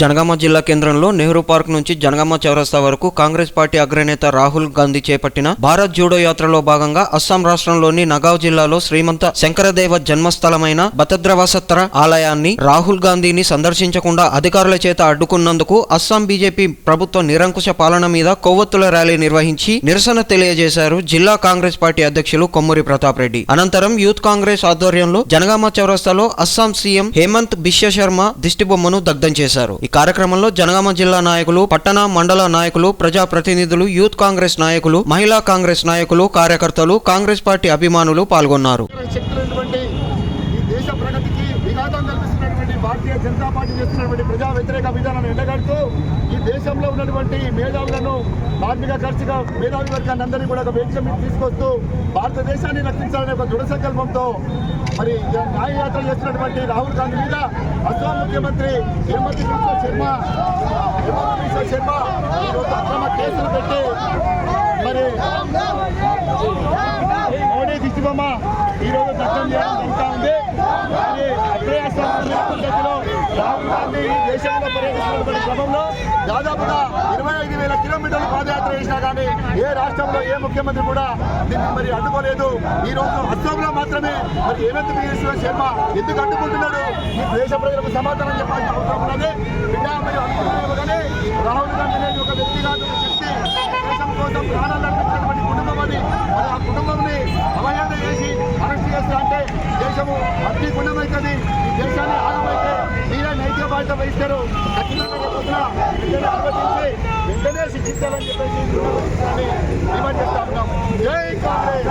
జనగామ జిల్లా కేంద్రంలో నెహ్రూ పార్క్ నుంచి జనగామ చౌరస్తా వరకు కాంగ్రెస్ పార్టీ అగ్రనేత రాహుల్ గాంధీ చేపట్టిన భారత్ జూడో యాత్రలో భాగంగా అస్సాం రాష్ట్రంలోని నగావ్ జిల్లాలో శ్రీమంత శంకరదేవ జన్మస్థలమైన బతద్రవసత్ర ఆలయాన్ని రాహుల్ గాంధీని సందర్శించకుండా అధికారుల చేత అడ్డుకున్నందుకు అస్సాం బీజేపీ ప్రభుత్వ నిరంకుశ పాలన మీద కొవ్వొత్తుల ర్యాలీ నిర్వహించి నిరసన తెలియజేశారు జిల్లా కాంగ్రెస్ పార్టీ అధ్యక్షులు కొమ్మూరి ప్రతాప్ రెడ్డి. అనంతరం యూత్ కాంగ్రెస్ ఆధ్వర్యంలో జనగామ చౌరస్తాలో అస్సాం సీఎం హేమంత్ బిశ్వ శర్మ దిష్టిబొమ్మను దగ్ధం చేశారు. ఈ కార్యక్రమంలో జనగామ జిల్లా నాయకులు, పట్టణ మండల నాయకులు, ప్రజా ప్రతినిధులు, యూత్ కాంగ్రెస్ నాయకులు, మహిళా కాంగ్రెస్ నాయకులు, కార్యకర్తలు, కాంగ్రెస్ పార్టీ అభిమానులు పాల్గొన్నారు. భారతీయ జనతా పార్టీ చేస్తున్నటువంటి ప్రజా వ్యతిరేక విధానాన్ని ఎండగడుతూ ఈ దేశంలో ఉన్నటువంటి మేధావులను, కార్మిక కర్షక మేధావి వర్గాన్ని అందరినీ కూడా ఒక వేదిక మీద తీసుకొస్తూ భారతదేశాన్ని రక్షించాలనే ఒక దృఢ సంకల్పంతో మరి న్యాయయాత్ర చేస్తున్నటువంటి రాహుల్ గాంధీ మీద అస్సాం ముఖ్యమంత్రి హేమంత్ బిశ్వ శర్మ ఈరోజు అక్రమ కేసులు పెట్టి మరి మోడీ దిష్టిబొమ్మ ఈరోజు దగ్ధం చేయడం జరుగుతూ ఉంది. రాహుల్ గాంధీ దేశంలో పర్యటిస్తున్నటువంటి క్రమంలో దాదాపుగా 25,000 కిలోమీటర్లు పాదయాత్ర చేసినా కానీ ఏ రాష్ట్రంలో ఏ ముఖ్యమంత్రి కూడా దీన్ని మరి అడ్డుకోలేదు. ఈ రోజు అస్సాంలో మాత్రమే మరి హేమంత్ బిశ్వ శర్మ ఎందుకు అడ్డుకుంటున్నాడు? ఈ దేశ ప్రజలకు సమాధానం చెప్పాల్సిన అవసరం ఉన్నది. బిడ్డ మరి అనుకుంటున్నాము కానీ రాహుల్ గాంధీ అనేది ఒక వ్యక్తిగత శక్తి, దేశం కోసం ప్రాణాలు అర్పించినటువంటి కుటుంబం అది. మరి ఆ కుటుంబంని అవహేళన చేసి అరెస్ట్ చేస్తా అంటే దేశము అగ్ని గుణమవుతుంది. ఈ దేశాన్ని ఆగమైతే మీరే నైతిక బాధ్యత వహిస్తారు. ఖచ్చితంగా అనుమతించి వెంటనే శిక్షించాలని చెప్పేసి డిమాండ్ చేస్తా ఉన్నాం. జై కాంగ్రెస్.